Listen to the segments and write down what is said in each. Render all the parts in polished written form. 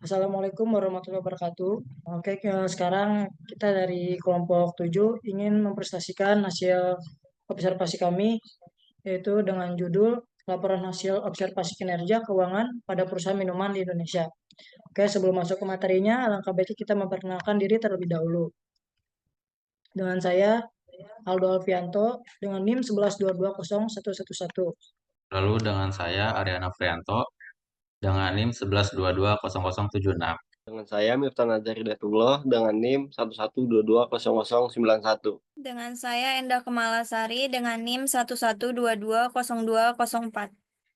Assalamualaikum warahmatullahi wabarakatuh. Oke, sekarang kita dari kelompok 7 ingin mempresentasikan hasil observasi kami, yaitu dengan judul Laporan Hasil Observasi Kinerja Keuangan pada Perusahaan Minuman di Indonesia. Oke, sebelum masuk ke materinya, alangkah baiknya kita memperkenalkan diri terlebih dahulu. Dengan saya, Aldo Alfianto, dengan NIM 11220111. Lalu dengan saya Ariana Frianto dengan NIM 11220076. Dengan saya Miftah Nazar Hidayatullah dengan NIM 11220091. Dengan saya Endah Kemalasari dengan NIM 11220204.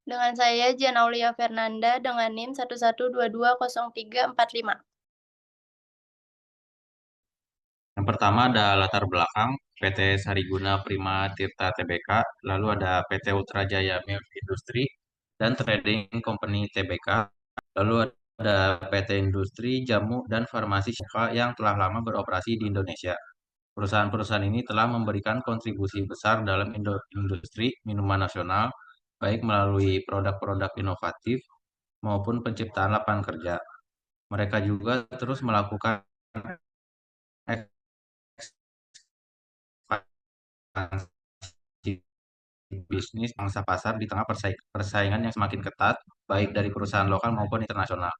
Dengan saya Jan Aulia Fernanda dengan NIM 11220345. Yang pertama ada latar belakang PT Sariguna Prima Tirta Tbk, lalu ada PT Ultrajaya Milk Industri dan Trading Company Tbk, lalu ada PT Industri Jamu dan Farmasi Syaka yang telah lama beroperasi di Indonesia. Perusahaan-perusahaan ini telah memberikan kontribusi besar dalam industri minuman nasional, baik melalui produk-produk inovatif maupun penciptaan lapangan kerja. Mereka juga terus melakukan ekspansi bisnis pangsa pasar di tengah persaingan yang semakin ketat, baik dari perusahaan lokal maupun internasional.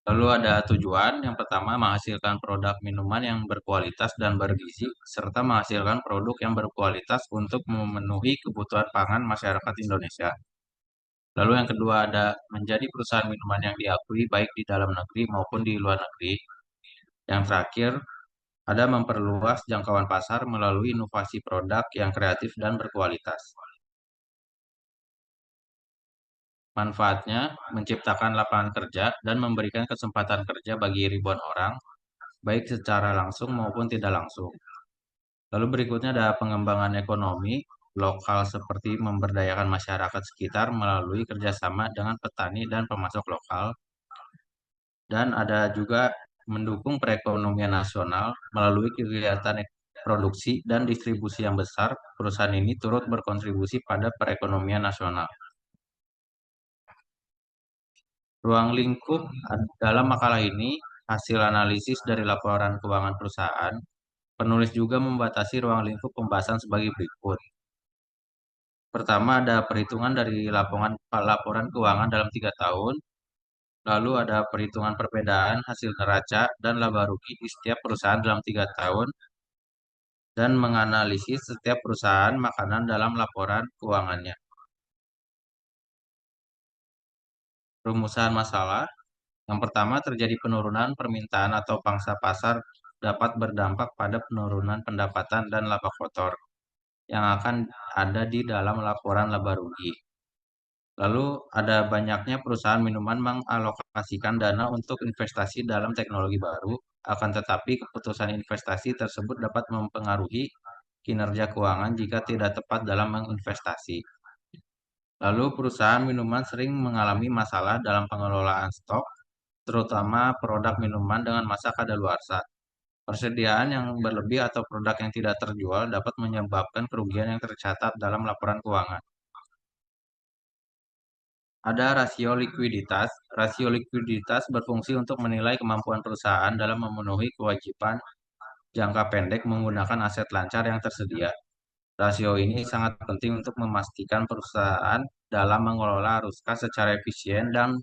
Lalu ada tujuan, yang pertama menghasilkan produk minuman yang berkualitas dan bergizi, serta menghasilkan produk yang berkualitas untuk memenuhi kebutuhan pangan masyarakat Indonesia. Lalu yang kedua ada menjadi perusahaan minuman yang diakui baik di dalam negeri maupun di luar negeri. Yang terakhir, ada memperluas jangkauan pasar melalui inovasi produk yang kreatif dan berkualitas. Manfaatnya, menciptakan lapangan kerja dan memberikan kesempatan kerja bagi ribuan orang, baik secara langsung maupun tidak langsung. Lalu berikutnya ada pengembangan ekonomi lokal seperti memberdayakan masyarakat sekitar melalui kerjasama dengan petani dan pemasok lokal. Dan ada juga mendukung perekonomian nasional melalui kegiatan produksi dan distribusi yang besar. Perusahaan ini turut berkontribusi pada perekonomian nasional. Ruang lingkup dalam makalah ini hasil analisis dari laporan keuangan perusahaan. Penulis juga membatasi ruang lingkup pembahasan sebagai berikut. Pertama ada perhitungan dari laporan keuangan dalam 3 tahun. Lalu ada perhitungan perbedaan hasil neraca dan laba rugi di setiap perusahaan dalam 3 tahun. Dan menganalisis setiap perusahaan makanan dalam laporan keuangannya. Rumusan masalah. Yang pertama, terjadi penurunan permintaan atau pangsa pasar dapat berdampak pada penurunan pendapatan dan laba kotor yang akan ada di dalam laporan laba rugi. Lalu, ada banyaknya perusahaan minuman mengalokasikan dana untuk investasi dalam teknologi baru, akan tetapi keputusan investasi tersebut dapat mempengaruhi kinerja keuangan jika tidak tepat dalam menginvestasi. Lalu, perusahaan minuman sering mengalami masalah dalam pengelolaan stok, terutama produk minuman dengan masa kadaluarsa. Persediaan yang berlebih atau produk yang tidak terjual dapat menyebabkan kerugian yang tercatat dalam laporan keuangan. Ada rasio likuiditas. Rasio likuiditas berfungsi untuk menilai kemampuan perusahaan dalam memenuhi kewajiban jangka pendek menggunakan aset lancar yang tersedia. Rasio ini sangat penting untuk memastikan perusahaan dalam mengelola arus kas secara efisien dan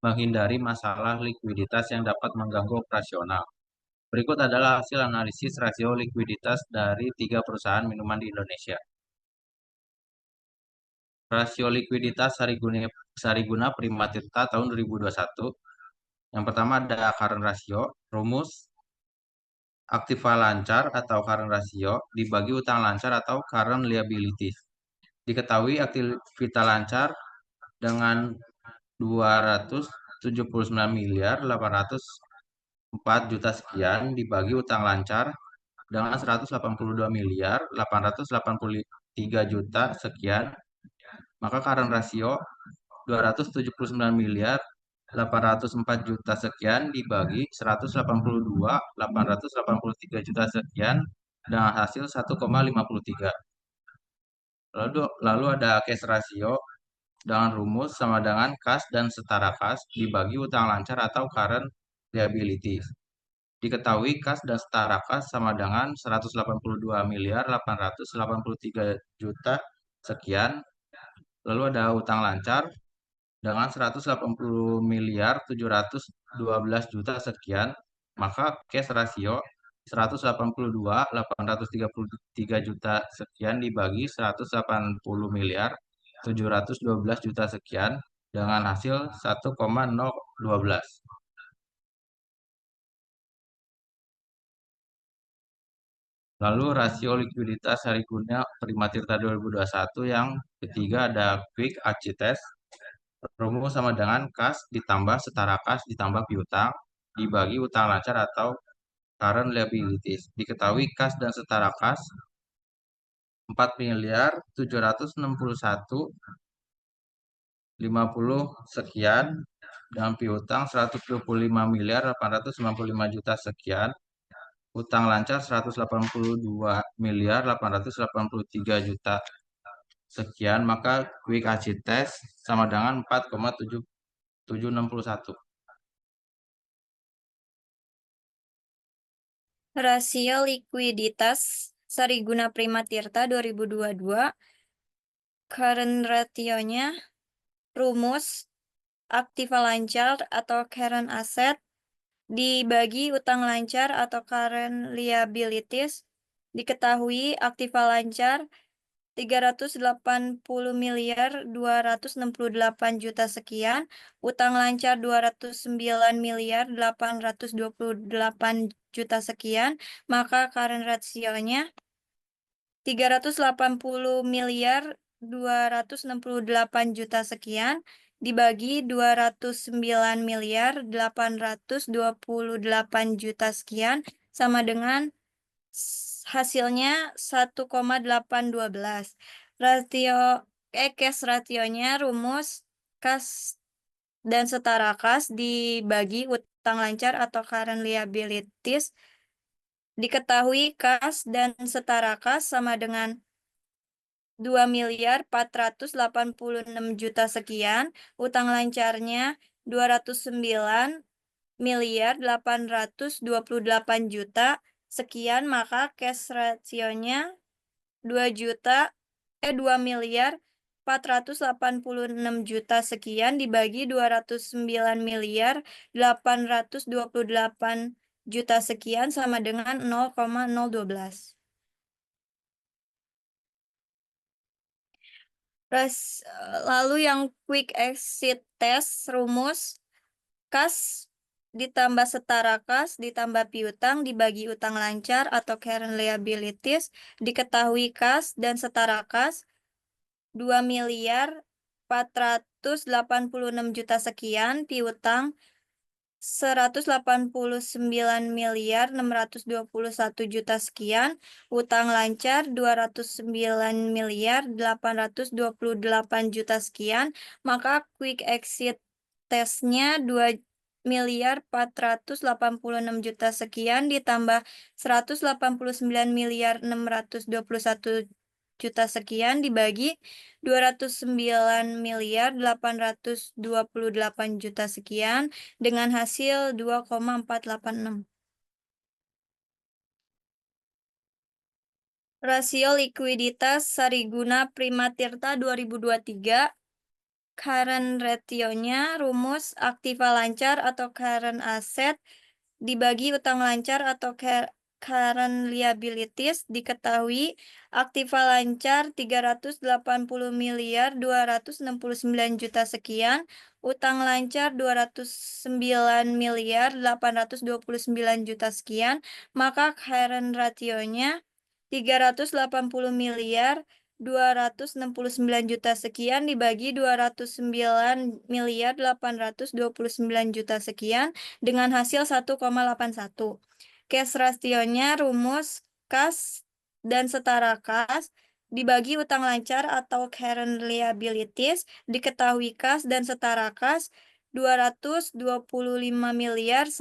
menghindari masalah likuiditas yang dapat mengganggu operasional. Berikut adalah hasil analisis rasio likuiditas dari 3 perusahaan minuman di Indonesia. Rasio likuiditas Sariguna Prima Tirta tahun 2021. Yang pertama ada current ratio, rumus aktiva lancar atau current ratio dibagi utang lancar atau current liabilities. Diketahui aktivitas lancar dengan 279 miliar 804 juta sekian dibagi utang lancar dengan 182 miliar 883 juta sekian, maka current ratio 279 miliar 804 juta sekian dibagi 182 883 juta sekian dengan hasil 1,53. Lalu ada cash ratio dengan rumus sama dengan kas dan setara kas dibagi utang lancar atau current liabilities. Diketahui kas dan setara kas sama dengan 182.883 juta sekian. Lalu ada utang lancar dengan 180.712 juta sekian. Maka cash ratio 182.833 juta sekian dibagi 180.712 juta sekian dengan hasil 1,012. Lalu rasio likuiditas hari guna prima tirta 2021 yang ketiga ada quick aci test. Rumus sama dengan kas ditambah setara kas ditambah piutang dibagi utang lancar atau current liabilities. Diketahui kas dan setara kas 4.761.50 sekian dan piutang 125.895 juta sekian. Utang lancar 182.883 juta sekian, maka quick aci test sama dengan 4,761. Rasio likuiditas Sariguna Prima Tirta 2022, current ratio-nya, rumus aktiva lancar atau current asset dibagi utang lancar atau current liabilities. Diketahui aktiva lancar 380.268 juta sekian, utang lancar 209.828 juta sekian, maka current ratio-nya 380.268 juta sekian dibagi 209.828 juta sekian sama dengan hasilnya 1,812. Cash ratio-nya rumus kas dan setara kas dibagi utang lancar atau current liabilities. Diketahui kas dan setara kas sama dengan 2.486 juta sekian, utang lancarnya 209.828 juta sekian, maka cash ratio-nya 2.486 juta sekian dibagi 209.828 juta sekian sama dengan 0,012. Lalu yang quick exit test, rumus kas ditambah setara kas ditambah piutang dibagi utang lancar atau current liabilities. Diketahui kas dan setara kas 2.486 juta sekian, piutang 189.621 juta sekian, utang lancar 209.828 juta sekian, maka quick exit testnya 2.486 juta sekian ditambah 189.621 juta sekian dibagi 209.828 juta sekian dengan hasil 2,486. Rasio likuiditas Sariguna Prima Tirta 2023, current ratio-nya rumus aktiva lancar atau current asset dibagi utang lancar atau current liabilities. Diketahui aktiva lancar 380.269 juta sekian, utang lancar 209.829 juta sekian, maka current ratio-nya 380.269 juta sekian dibagi 209.829 juta sekian dengan hasil 1,81. Cash ratio-nya rumus kas dan setara kas dibagi utang lancar atau current liabilities. Diketahui kas dan setara kas 225.123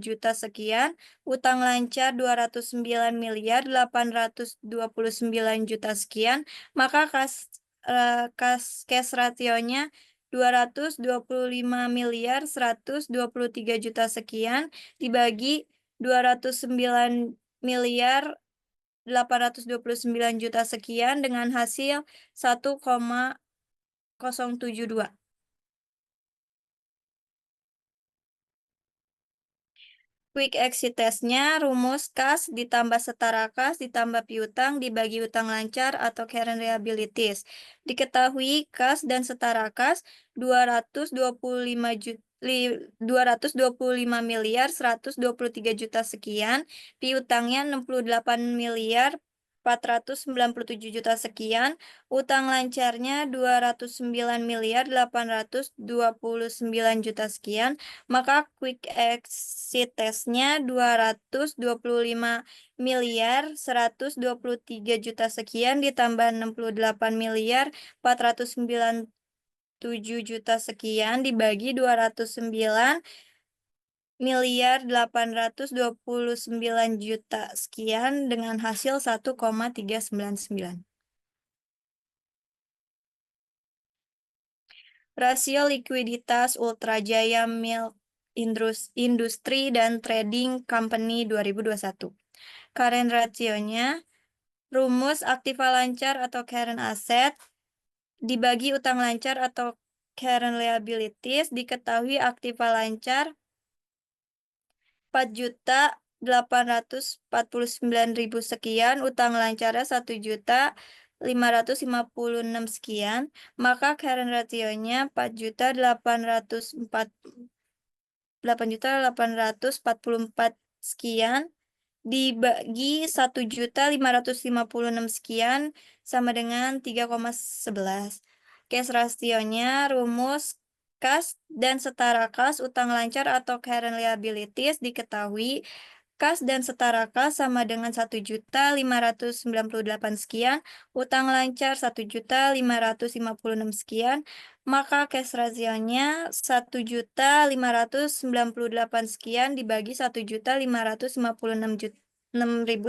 juta sekian, utang lancar 209.829 juta sekian, maka cash rasionya 225.123 juta sekian dibagi 209.829 juta sekian dengan hasil 1,072. Quick exit testnya rumus kas ditambah setara kas ditambah piutang dibagi utang lancar atau current liabilities. Diketahui kas dan setara kas 225 miliar 123 juta sekian, piutangnya 68.497 juta sekian, utang lancarnya 209.829 juta sekian, maka quick exit testnya 225.123 juta sekian ditambah 68.497 juta sekian dibagi 209.829 juta sekian dengan hasil 1,399. Rasio likuiditas Ultra Jaya Milk Industri dan Trading Company 2021. Current rasionya, rumus aktiva lancar atau current asset dibagi utang lancar atau current liabilities, diketahui aktiva lancar 4.849.000 sekian, utang lancarnya 1.556 sekian, maka current rasionya 8.844 sekian dibagi 1.556 sekian sama dengan 3,11. Cash rasionya rumus kas dan setara kas utang lancar atau current liabilities diketahui kas dan setara kas sama dengan 1.598 sekian, utang lancar 1.556 sekian, maka cash rasionya 1.598 sekian dibagi 1.556.000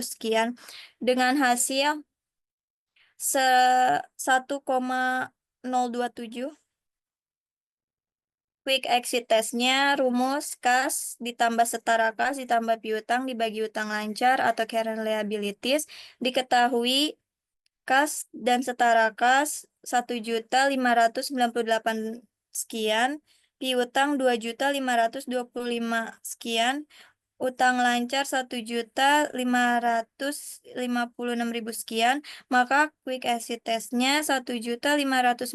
sekian dengan hasil 1,027. Quick exit testnya rumus kas ditambah setara kas ditambah piutang dibagi utang lancar atau current liabilities, diketahui kas dan setara kas 1.598 sekian, piutang 2.525 sekian, utang lancar 1.556.000 sekian, maka quick exit testnya 1.598.000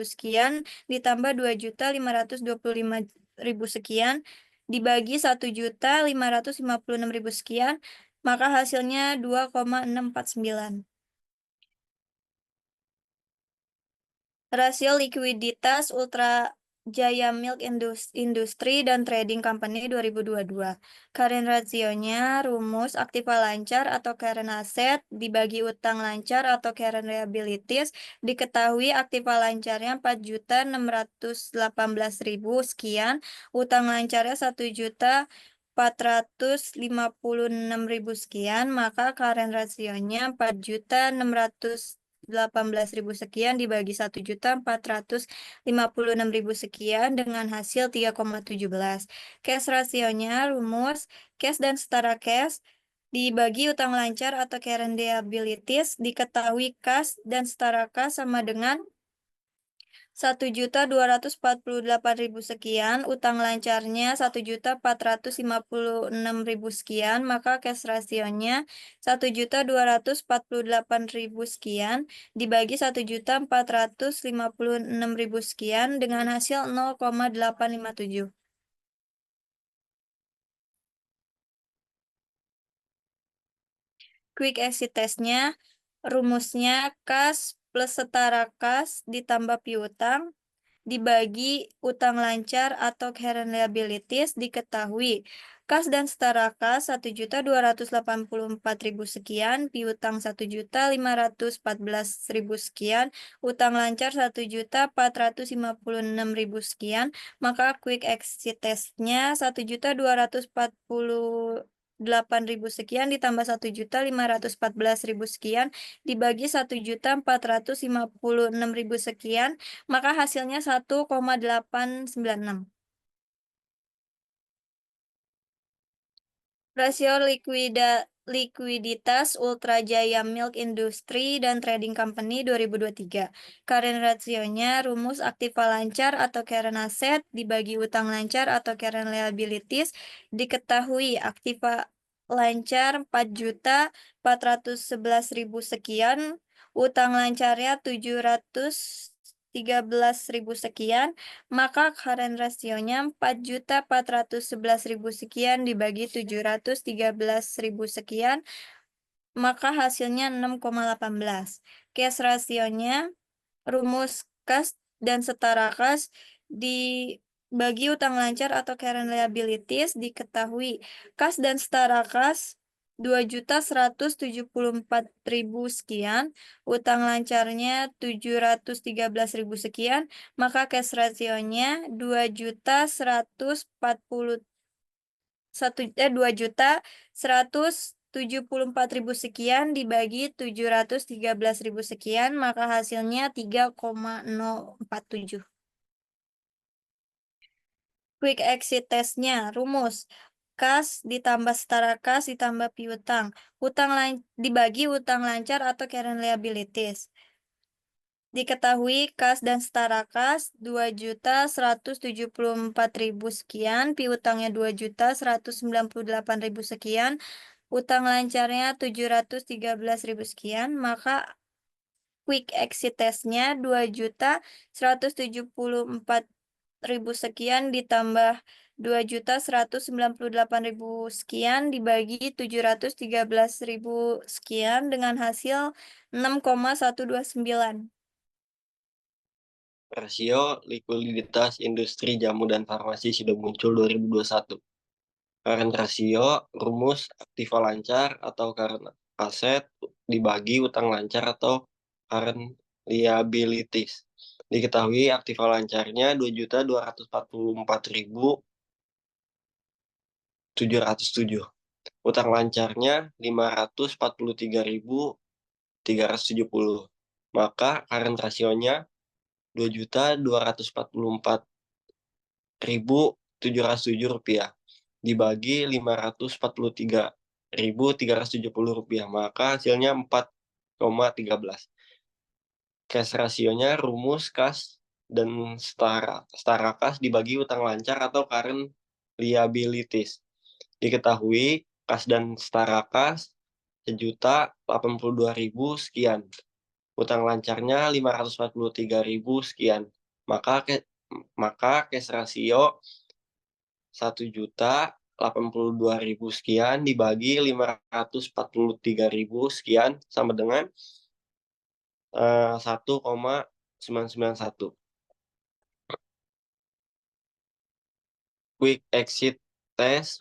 sekian ditambah 2.525.000 sekian dibagi 1.556.000 sekian, maka hasilnya 2,649. Rasio likuiditas Ultra Jaya Milk Industri dan Trading Company 2022. Current rasionya rumus aktiva lancar atau current asset dibagi utang lancar atau current liabilities, diketahui aktiva lancarnya 4.618.000 sekian, utang lancarnya 1.456.000 sekian, maka current rasionya 4.618.000 sekian dibagi 1.456.000 sekian dengan hasil 3,17. Cash rasionya rumus cash dan setara cash dibagi utang lancar atau current liabilities, diketahui kas dan setara kas sama dengan 1.248.000 sekian, utang lancarnya 1.456.000 sekian, maka cash rasionya 1.248.000 sekian dibagi 1.456.000 sekian dengan hasil 0,857. Quick exit testnya, rumusnya kas plus setara kas ditambah piutang dibagi utang lancar atau current liabilities, diketahui kas dan setara kas 1.284.000 sekian, piutang 1.514.000 sekian, utang lancar 1.456.000 sekian, maka quick exit testnya 1.248.000 8.000 sekian ditambah 1.514.000 sekian dibagi 1.456.000 sekian, maka hasilnya 1,896. Rasio likuiditas Ultra Jaya Milk Industry dan Trading Company 2023. Current ratio-nya rumus aktiva lancar atau current asset dibagi utang lancar atau current liabilities diketahui aktiva lancar 4.411.000 sekian, utang lancarnya 713.000 sekian, maka current rasionya 4.411.000 sekian dibagi 713.000 sekian, maka hasilnya 6,18. Cash rasionya rumus kas dan setara kas dibagi utang lancar atau current liabilities diketahui kas dan setara kas 2.174.000 sekian, utang lancarnya 713.000 sekian, maka cash rasionya 2.174.000 sekian dibagi 713.000 sekian, maka hasilnya 3,047. Quick exit testnya, rumus kas ditambah setara kas ditambah piutang, dibagi utang lancar atau current liabilities. Diketahui kas dan setara kas 2.174.000 sekian, piutangnya 2.198.000 sekian, utang lancarnya 713.000 sekian, maka quick exit testnya 2.174.000 sekian ditambah 2.198.000 sekian dibagi 713.000 sekian dengan hasil 6,129. Rasio likuiditas industri jamu dan farmasi sudah muncul 2021. Current rasio rumus aktiva lancar atau current aset dibagi utang lancar atau current liabilities. Diketahui aktiva lancarnya 2.244.707. Utang lancarnya 543.370. Maka current rasionya 2.244.707 rupiah dibagi 543.370 rupiah, maka hasilnya 4,13. Cash rasionya rumus kas dan setara kas dibagi utang lancar atau current liabilities. Diketahui kas dan setara kas 1.082.000 sekian, utang lancarnya 543.000 sekian, maka cash rasio 1.082.000 sekian dibagi 543.000 sekian sama dengan 1,991. Quick exit test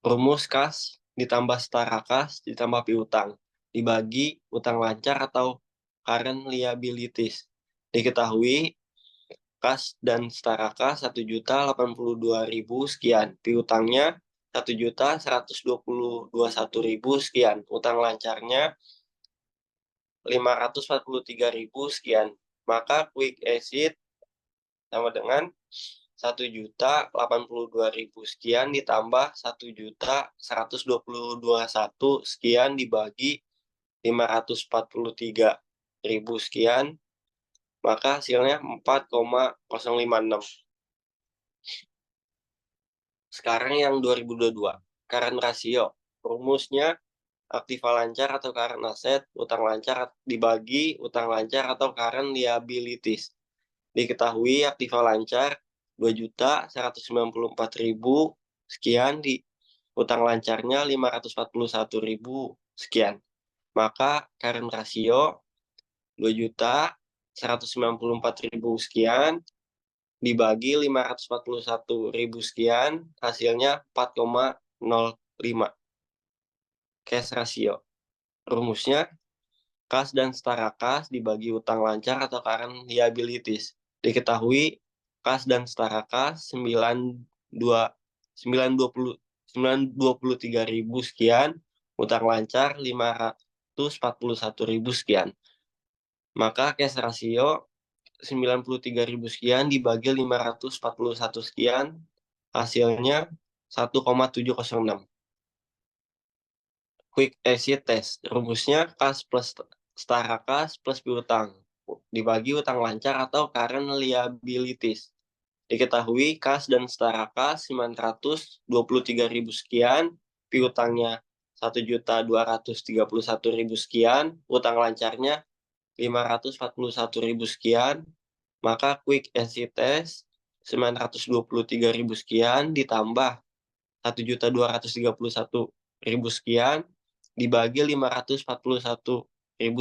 rumus kas ditambah setara kas ditambah piutang dibagi utang lancar atau current liabilities. Diketahui kas dan setara kas 1.082.000 sekian, piutangnya 1.121.000 sekian, utang lancarnya 543.000 sekian, maka quick exit sama dengan 1.082.000 sekian ditambah 1.121.000 sekian dibagi 543.000 sekian, maka hasilnya 4,056. Sekarang yang 2022, current rasio. Rumusnya aktiva lancar atau current asset, utang lancar dibagi utang lancar atau current liabilities. Diketahui aktiva lancar 2.194.000 sekian, di utang lancarnya 541.000 sekian. Maka current rasio 2.194.000 sekian dibagi 541.000 sekian, hasilnya 4,05. Cash rasio. Rumusnya kas dan setara kas dibagi utang lancar atau current liabilities. Diketahui kas dan setara kas 920 923.000 sekian, utang lancar 541.000 sekian. Maka cash rasio 93.000 sekian dibagi 541 sekian, hasilnya 1,706. Quick exit test. Rumusnya kas plus setara kas plus piutang dibagi utang lancar atau current liabilities. Diketahui kas dan setara kas 923.000 sekian, piutangnya 1.231.000 sekian, utang lancarnya 541.000 sekian, maka quick exit test 923.000 sekian ditambah 1.231.000 sekian dibagi 541.000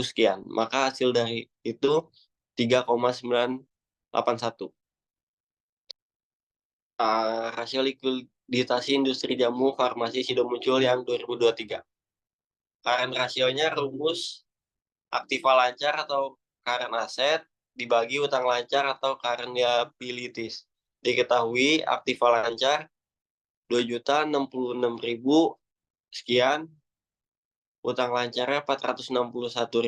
sekian. Maka hasil dari itu 3,981. Rasio likuiditas industri jamu farmasi sudah muncul yang 2023. Current rasionya rumus aktiva lancar atau current asset dibagi utang lancar atau current liabilities. Diketahui aktiva lancar 2.066.000 sekian, utang lancarnya 461.000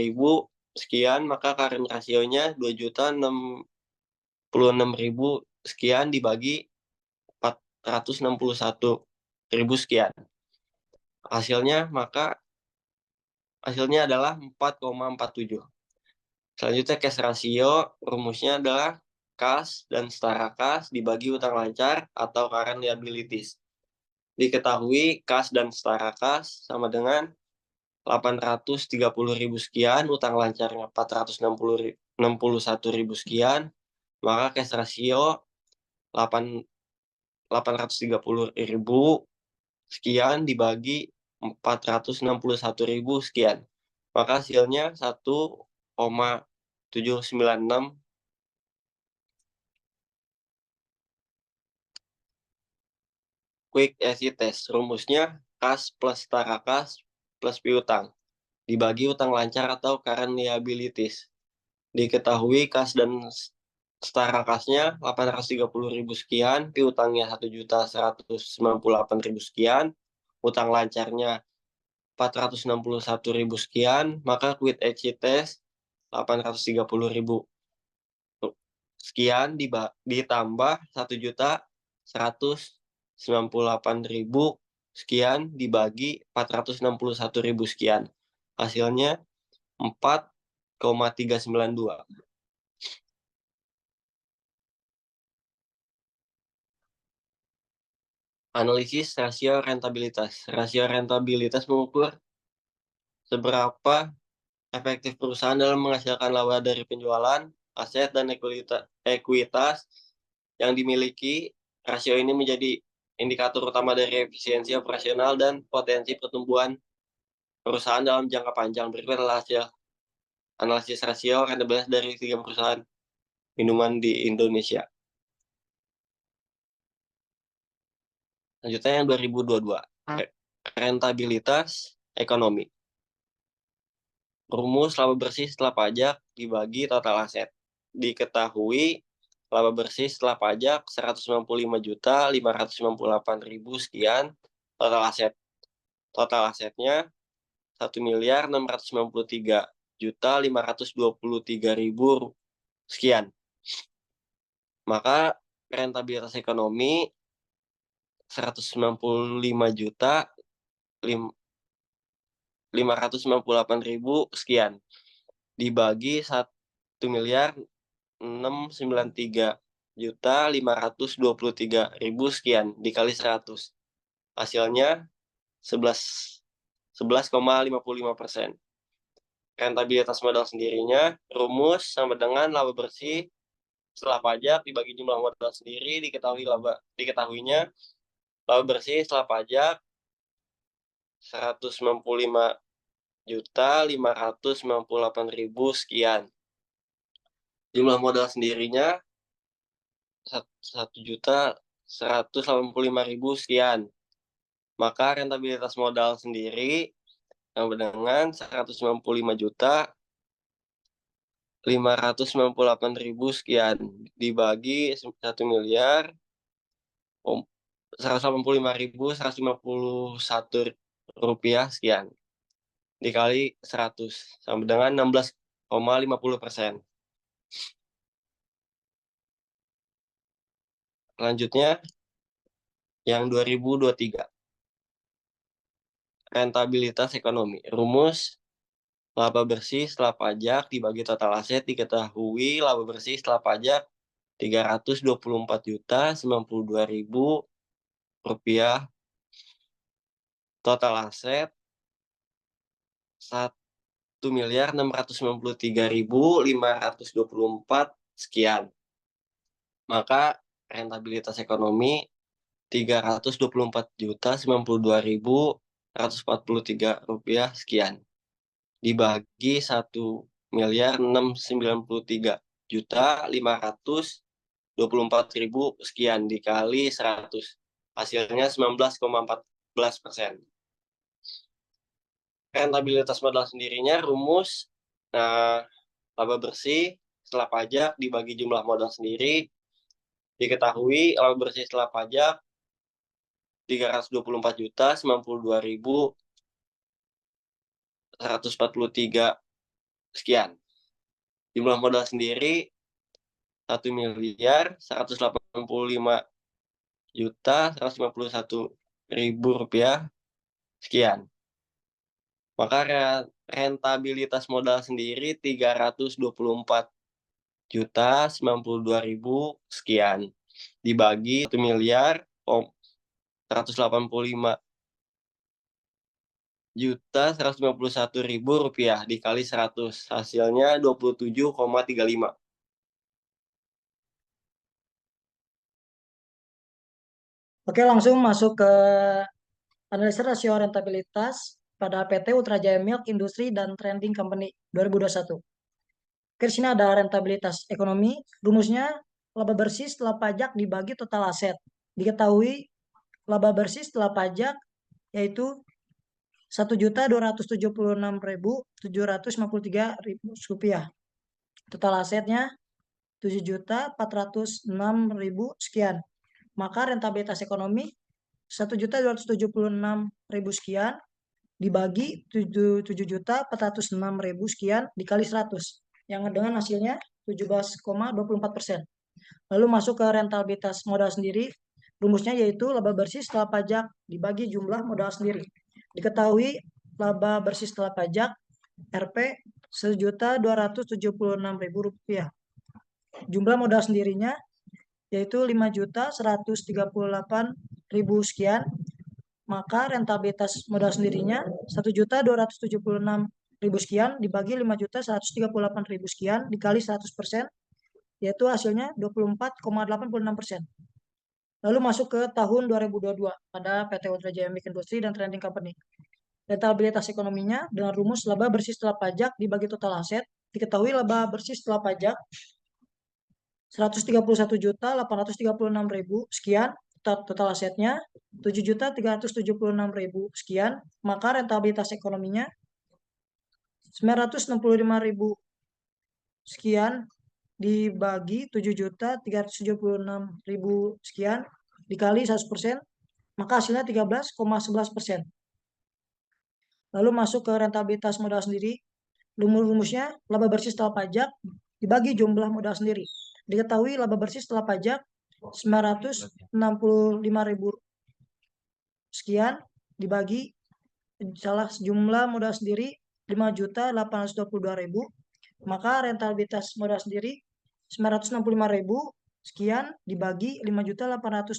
sekian, maka current rasionya 2.066.000 sekian dibagi 461.000 sekian. Hasilnya adalah 4,47. Selanjutnya cash rasio, rumusnya adalah kas dan setara kas dibagi utang lancar atau current liabilities. Diketahui kas dan setara kas sama dengan 830.000 sekian, utang lancarnya 461.000 sekian, maka cash rasio 830.000 sekian dibagi 461.000 sekian. Maka hasilnya 1,796. Quick exit test. Rumusnya kas plus setara kas plus piutang dibagi utang lancar atau current liabilities. Diketahui kas dan setara kasnya 830.000 sekian, piutangnya 1.198.000 sekian, utang lancarnya 461.000 sekian, maka quick exit test 830.000 sekian ditambah 1.198.000 sekian dibagi 461.000 sekian. Hasilnya 4,392. Analisis rasio rentabilitas. Rasio rentabilitas mengukur seberapa efektif perusahaan dalam menghasilkan laba dari penjualan, aset, dan ekuitas yang dimiliki. Rasio ini menjadi indikator utama dari efisiensi operasional dan potensi pertumbuhan perusahaan dalam jangka panjang. Berikut adalah hasil analisis rasio rentabilitas dari 3 perusahaan minuman di Indonesia. Selanjutnya yang 2022. Rentabilitas ekonomi. Rumus laba bersih setelah pajak dibagi total aset. Diketahui laba bersih setelah pajak 195.598.000 sekian total aset. Total asetnya 1.693.523.000 sekian. Maka rentabilitas ekonomi 195.598.000 sekian dibagi 1.693.523.000 sekian dikali 100. Hasilnya 11,55%. Rentabilitas modal sendirinya rumus sama dengan laba bersih setelah pajak dibagi jumlah modal sendiri. Diketahuinya laba bersih setelah pajak 195.598.000 sekian. Jumlah modal sendirinya 1.185.000 sekian. Maka rentabilitas modal sendiri yang dengan 195.598.000 sekian dibagi 1.000.000 185.151 rupiah sekian dikali 100 sama dengan 16,50%. Selanjutnya yang 2023. Rentabilitas ekonomi. Rumus laba bersih setelah pajak dibagi total aset diketahui laba bersih setelah pajak 324.092.000 rupiah. Total aset 1.693.524 sekian. Maka rentabilitas ekonomi 324.092.143 rupiah sekian dibagi 1.693.524.000 sekian dikali 100 hasilnya 19,14%. Rentabilitas modal sendirinya rumus laba bersih setelah pajak dibagi jumlah modal sendiri diketahui laba bersih setelah pajak 324.942.143 sekian. Jumlah modal sendiri 1.185.151.000 rupiah sekian. Maka rentabilitas modal sendiri 324.092.000 sekian dibagi 1.151.000 rupiah dikali 100 hasilnya 27,35. Oke, langsung masuk ke analisis rasio rentabilitas pada PT Ultra Jaya Milk Industri dan Trading Company 2021. Oke, di sini ada rentabilitas ekonomi. Rumusnya laba bersih setelah pajak dibagi total aset. Diketahui laba bersih setelah pajak yaitu 1.276.753 rupiah. Total asetnya 7.406.000 sekian. Maka rentabilitas ekonomi 1.276.000 sekian dibagi 7.406.000 sekian dikali 100 yang dengan hasilnya 17,24%. Lalu masuk ke rentabilitas modal sendiri. Rumusnya yaitu laba bersih setelah pajak dibagi jumlah modal sendiri. Diketahui laba bersih setelah pajak Rp 1.276.000 rupiah. Jumlah modal sendirinya yaitu 5.138.000 sekian. Maka rentabilitas modal sendirinya 1.276.000 sekian dibagi 5.138.000 sekian dikali 100%, yaitu hasilnya 24,86%. Lalu masuk ke tahun 2022 pada PT Ultra Jaya Milk Industri dan Trading Company. Rentabilitas ekonominya dengan rumus laba bersih setelah pajak dibagi total aset. Diketahui laba bersih setelah pajak 131.836.000 sekian. Total asetnya 7.376.000 sekian. Maka rentabilitas ekonominya 965.000 sekian dibagi 7.376.000 sekian dikali 100%, maka hasilnya 13,11%. Lalu masuk ke rentabilitas modal sendiri. Rumusnya laba bersih setelah pajak dibagi jumlah modal sendiri. Diketahui laba bersih setelah pajak 965.000 sekian dibagi jumlah modal sendiri 5.822.000. Maka rentabilitas modal sendiri 965.000 sekian dibagi 5.822.000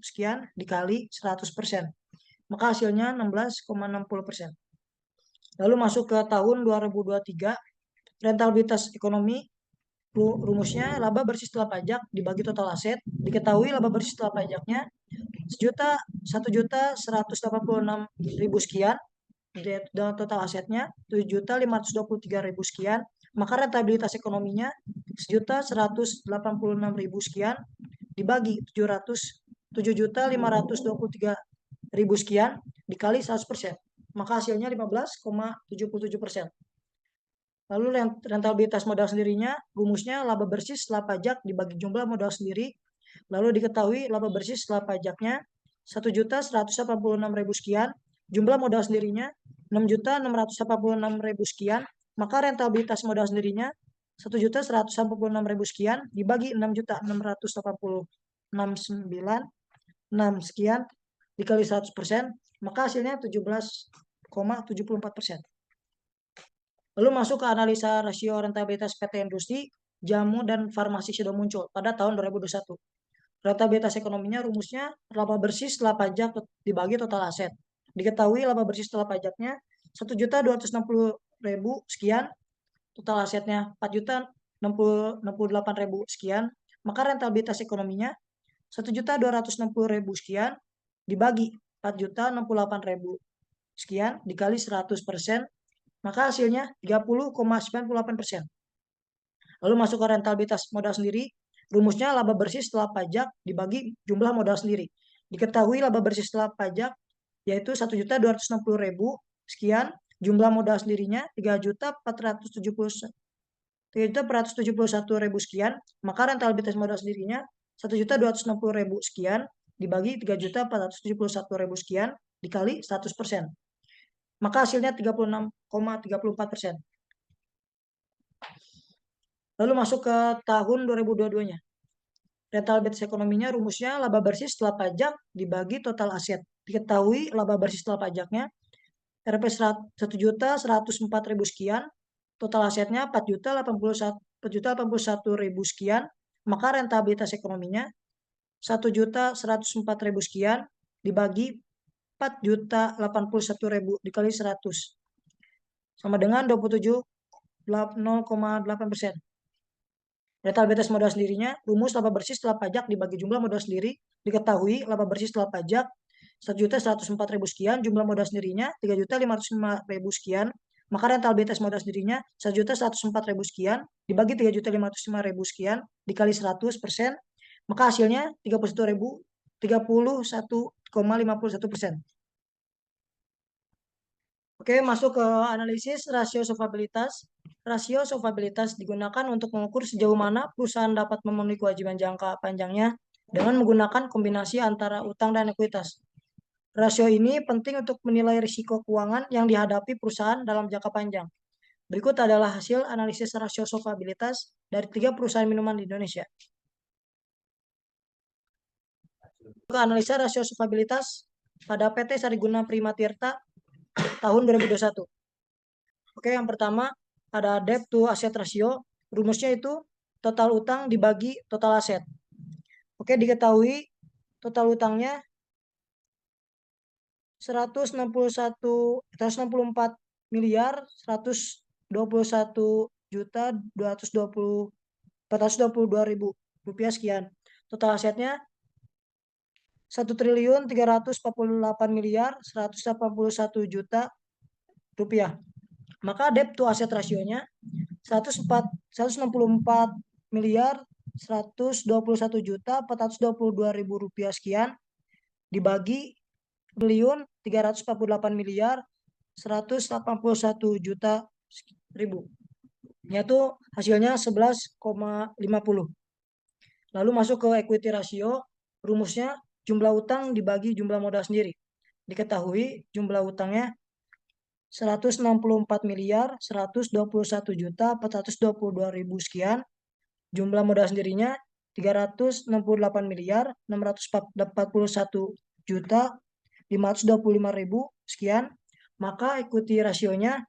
sekian dikali 100%. Maka hasilnya 16,60%. Lalu masuk ke tahun 2023, rentabilitas ekonomi. Rumusnya laba bersih setelah pajak dibagi total aset. Diketahui laba bersih setelah pajaknya 1.186.000 sekian. Dan total asetnya 7.523.000 sekian. Maka rentabilitas ekonominya 1.186.000 sekian dibagi 7.523.000 sekian dikali 100%. Maka hasilnya 15,77%. Lalu rentabilitas modal sendirinya, rumusnya laba bersih setelah pajak dibagi jumlah modal sendiri Lalu diketahui laba bersih setelah pajaknya 1.186.000 sekian, jumlah modal sendirinya 6.686.000 sekian, maka rentabilitas modal sendirinya 1.186.000 sekian dibagi 6.686.906 sekian dikali 100%, maka hasilnya 17,74%. Lalu masuk ke analisa rasio rentabilitas PT Industri Jamu dan Farmasi sudah muncul pada tahun 2021. Rentabilitas ekonominya rumusnya laba bersih setelah pajak dibagi total aset. Diketahui laba bersih setelah pajaknya 1.260.000 sekian, total asetnya 4.068.000 sekian, maka rentabilitas ekonominya 1.260.000 sekian dibagi 4.068.000 sekian dikali 100%, maka hasilnya 30,98%. Lalu masuk ke rentabilitas modal sendiri, rumusnya laba bersih setelah pajak dibagi jumlah modal sendiri. Diketahui laba bersih setelah pajak yaitu 1.260.000 sekian, jumlah modal sendirinya 3.471.000 sekian, maka rentabilitas modal sendirinya 1.260.000 sekian dibagi 3.471.000 sekian dikali 100%. Maka hasilnya 36,34%. Lalu masuk ke tahun 2022-nya. Rentabilitas ekonominya rumusnya laba bersih setelah pajak dibagi total aset. Diketahui laba bersih setelah pajaknya Rp 1.104.000 sekian, total asetnya 4.081.000 sekian, maka rentabilitas ekonominya 1.104.000 sekian dibagi 4.081.000 dikali 100 sama dengan 0,8%. Rentabilitas modal sendirinya, rumus laba bersih setelah pajak dibagi jumlah modal sendiri, diketahui laba bersih setelah pajak 1.104.000 sekian, jumlah modal sendirinya 3.505.000 sekian, maka rentabilitas modal sendirinya 1.104.000 sekian dibagi 3.505.000 sekian dikali 100%, maka hasilnya 31,51%. Oke, masuk ke analisis rasio solvabilitas. Rasio solvabilitas digunakan untuk mengukur sejauh mana perusahaan dapat memenuhi kewajiban jangka panjangnya dengan menggunakan kombinasi antara utang dan ekuitas. Rasio ini penting untuk menilai risiko keuangan yang dihadapi perusahaan dalam jangka panjang. Berikut adalah hasil analisis rasio solvabilitas dari 3 perusahaan minuman di Indonesia. Analisa rasio solvabilitas pada PT Sariguna Prima Tirta tahun 2021. Oke, yang pertama ada debt to asset ratio, rumusnya itu total utang dibagi total aset. Oke, diketahui total utangnya 164 miliar 121.422.000 rupiah sekian. Total asetnya 1.348 miliar 181 juta rupiah. Maka debt to asset rasionya 164 miliar 121 juta 422.000 rupiah sekian dibagi 1.348 miliar 181 juta ribu. Yaitu hasilnya 11,50. Lalu masuk ke equity ratio, rumusnya jumlah utang dibagi jumlah modal sendiri. Diketahui jumlah utangnya 164 miliar 121 juta 422.000 sekian. Jumlah modal sendirinya 368 miliar 641 juta 525.000 sekian. Maka equity rasionya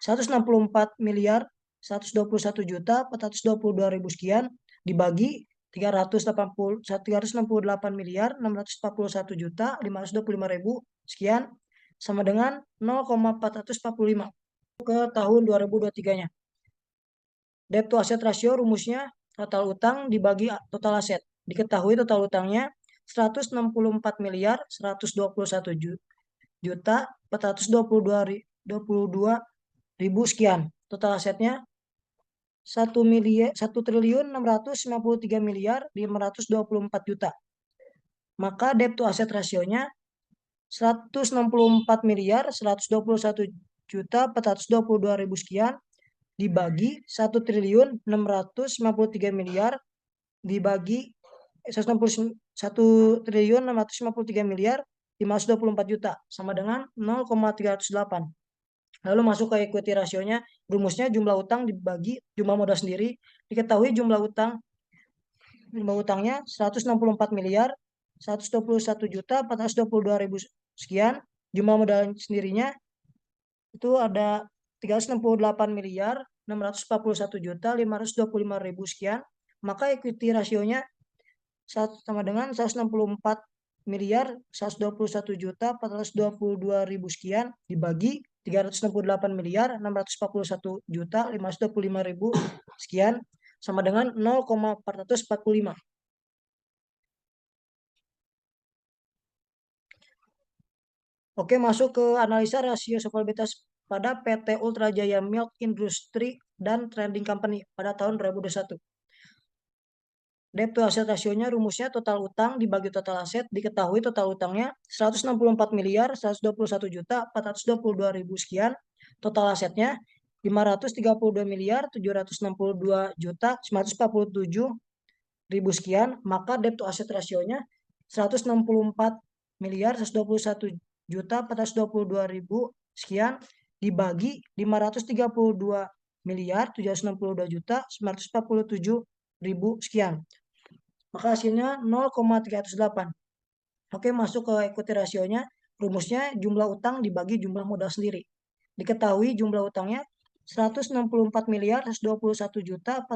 164 miliar 121 juta 422.000 sekian dibagi 368 miliar 641 juta 525.000 sekian sama dengan 0,445 ke tahun 2023-nya. Debt to asset ratio rumusnya total utang dibagi total aset. Diketahui total utangnya 164 miliar 121 juta 422.000 sekian. Total asetnya 1.653 miliar 524 juta. Maka debt to asset rasionya 164 miliar 121 juta 422.000 sekian dibagi 1.653 miliar dibagi 161.653.524.000 sama dengan 0,308. Lalu masuk ke equity rasionya, rumusnya jumlah utang dibagi jumlah modal sendiri. Diketahui jumlah utangnya 164 miliar 121.422.000 sekian. Jumlah modal sendirinya itu ada 368 miliar 641.525.000 sekian. Maka equity rasionya sama dengan 164 miliar 121.422.000 sekian dibagi 368 miliar 641.525.000 sekian sama dengan 0,445. Oke, masuk ke analisa rasio solvabilitas pada PT Ultra Jaya Milk Industry dan Trading Company pada tahun 2021. Debt to asset rasionya rumusnya total utang dibagi total aset. Diketahui total utangnya 164 miliar 121.422.000 sekian. Total asetnya 532 miliar 762.947.000 sekian. Maka debt to asset rasionya 164 miliar 121.422.000 sekian dibagi 532 miliar 762.947.000 sekian. Maka hasilnya 0,308. Oke, masuk ke equity rasionya. Rumusnya jumlah utang dibagi jumlah modal sendiri. Diketahui jumlah utangnya 164 miliar 121.422.000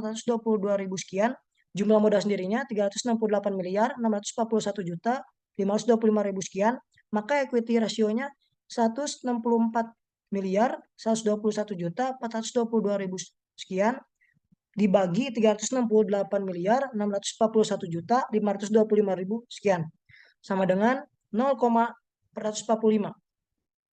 sekian. Jumlah modal sendirinya 368 miliar 641.525.000 sekian. Maka equity rasionya 164 miliar 121.422.000 sekian dibagi 368 miliar 641.525.000 sekian sama dengan 0,445.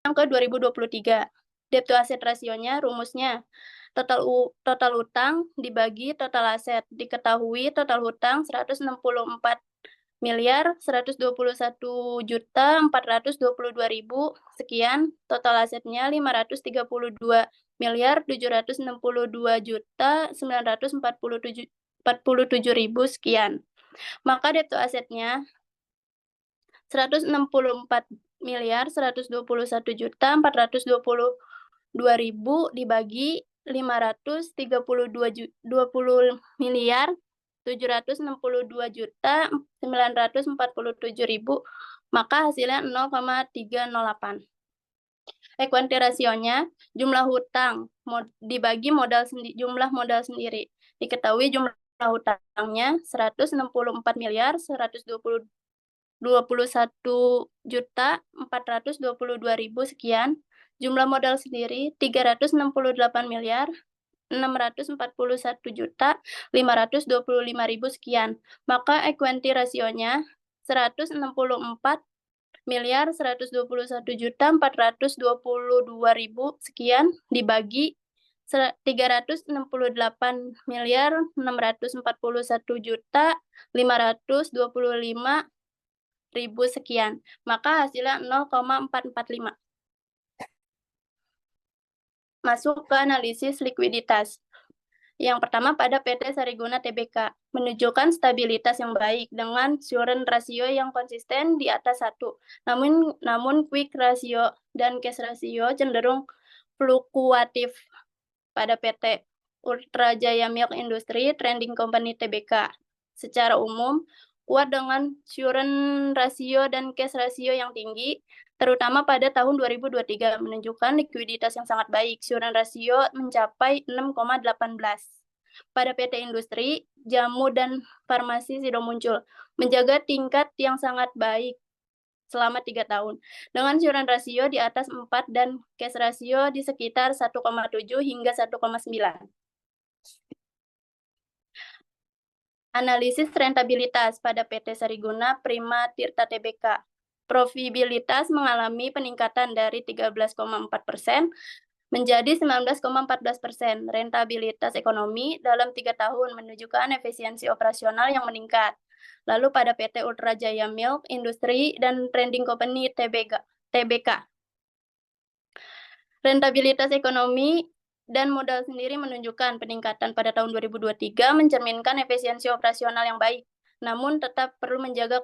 Yang ke 2023, debt to asset rasionya rumusnya total utang dibagi total aset. Diketahui total hutang 164 miliar 121.422.000 sekian. Total asetnya 532 miliar 762.947.000 sekian. Maka debt to asetnya 164 miliar 121.422.000 dibagi 532 miliar 762.947.000, maka hasilnya 0,308. Equity rasionya jumlah hutang dibagi jumlah modal sendiri. Diketahui jumlah hutangnya 164 miliar 121.422.000 sekian. Jumlah modal sendiri 368 miliar 641.525.000 sekian. Maka equity rasionya 164 miliar 121.422.000 sekian dibagi 368 miliar 641.525.000 sekian. Maka hasilnya 0,445. Masuk ke analisis likuiditas. Yang pertama pada PT Sariguna Tbk menunjukkan stabilitas yang baik dengan current ratio yang konsisten di atas 1. Namun quick ratio dan cash ratio cenderung fluktuatif pada PT Ultra Jaya Milk Industry Trading Company Tbk. Secara umum kuat dengan current ratio dan cash ratio yang tinggi, terutama pada tahun 2023 menunjukkan likuiditas yang sangat baik. Current ratio mencapai 6,18. Pada PT Industri, Jamu dan Farmasi Sido Muncul menjaga tingkat yang sangat baik selama 3 tahun. Dengan current ratio di atas 4 dan cash ratio di sekitar 1,7 hingga 1,9. Analisis rentabilitas pada PT Sariguna Prima Tirta Tbk. Profitabilitas mengalami peningkatan dari 13,4% menjadi 19,14%. Rentabilitas ekonomi dalam 3 tahun menunjukkan efisiensi operasional yang meningkat. Lalu pada PT Ultra Jaya Milk Industry dan Trading Company Tbk. Rentabilitas ekonomi dan modal sendiri menunjukkan peningkatan pada tahun 2023 mencerminkan efisiensi operasional yang baik. namun tetap perlu menjaga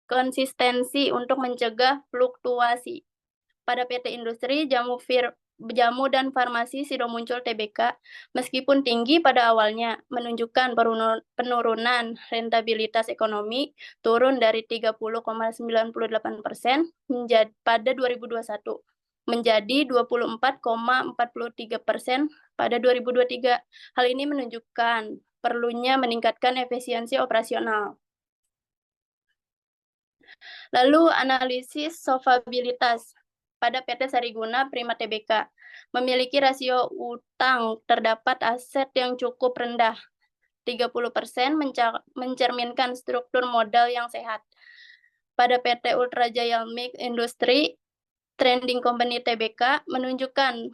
konsistensi untuk mencegah fluktuasi. Pada PT Industri Jamu dan Farmasi Sidomuncul Tbk, meskipun tinggi pada awalnya, menunjukkan penurunan rentabilitas ekonomi turun dari 30,98% pada 2021 menjadi 24,43% pada 2023. Hal ini menunjukkan perlunya meningkatkan efisiensi operasional. Lalu analisis solvabilitas pada PT Sariguna Prima Tbk memiliki rasio utang terdapat aset yang cukup rendah, 30% mencerminkan struktur modal yang sehat. Pada PT Ultra Jaya Milk Industry Trading Company Tbk menunjukkan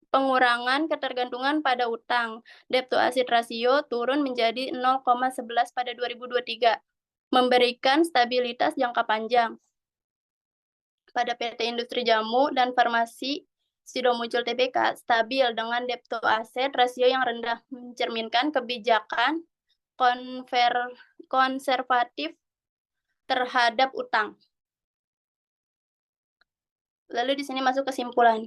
pengurangan ketergantungan pada utang. Debt to asset ratio turun menjadi 0,11 pada 2023, memberikan stabilitas jangka panjang. Pada PT Industri Jamu dan Farmasi Sidomuncul Tbk stabil dengan debt to asset rasio yang rendah, mencerminkan kebijakan konservatif terhadap utang. Lalu di sini masuk kesimpulan.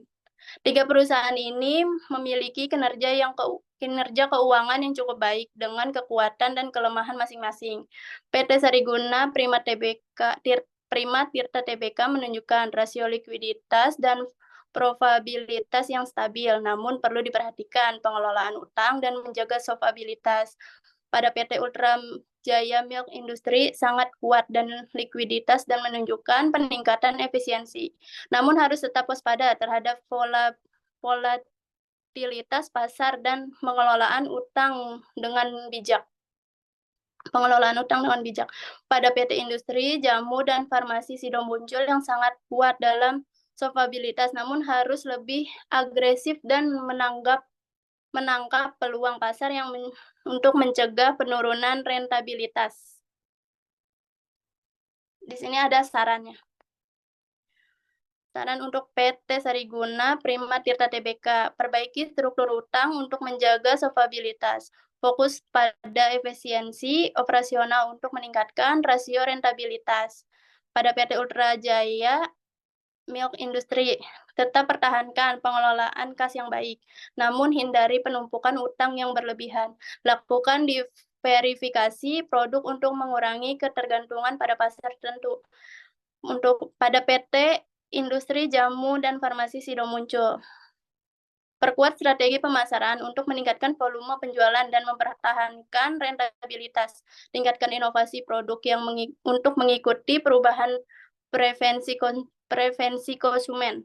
3 perusahaan ini memiliki kinerja keuangan yang cukup baik dengan kekuatan dan kelemahan masing-masing. PT Sariguna Prima Tirta Tbk menunjukkan rasio likuiditas dan probabilitas yang stabil, namun perlu diperhatikan pengelolaan utang dan menjaga solvabilitas. Pada PT Ultra Jaya Milk Industry sangat kuat dan likuiditas dan menunjukkan peningkatan efisiensi. Namun harus tetap waspada terhadap volatilitas pasar dan pengelolaan utang dengan bijak. Pada PT Industri Jamu dan Farmasi Sidomuncul yang sangat kuat dalam solvabilitas, namun harus lebih agresif dan menangkap peluang pasar yang untuk mencegah penurunan rentabilitas. Di sini ada sarannya. Saran untuk PT Sariguna Prima Tirta Tbk, perbaiki struktur utang untuk menjaga solvabilitas. Fokus pada efisiensi operasional untuk meningkatkan rasio rentabilitas. Pada PT Ultra Jaya Milk Industry, tetap pertahankan pengelolaan kas yang baik, namun hindari penumpukan utang yang berlebihan. Lakukan diverifikasi produk untuk mengurangi ketergantungan pada pasar tertentu. Pada PT Industri Jamu dan Farmasi Sidomuncul, perkuat strategi pemasaran untuk meningkatkan volume penjualan dan mempertahankan rentabilitas. Tingkatkan inovasi produk yang untuk mengikuti perubahan preferensi konsumen.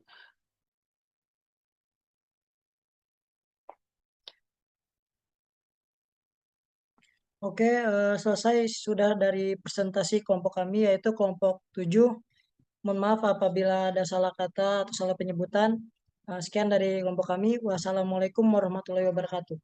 Oke, selesai sudah dari presentasi kelompok kami, yaitu kelompok 7. Mohon maaf apabila ada salah kata atau salah penyebutan. Sekian dari kelompok kami. Wassalamualaikum warahmatullahi wabarakatuh.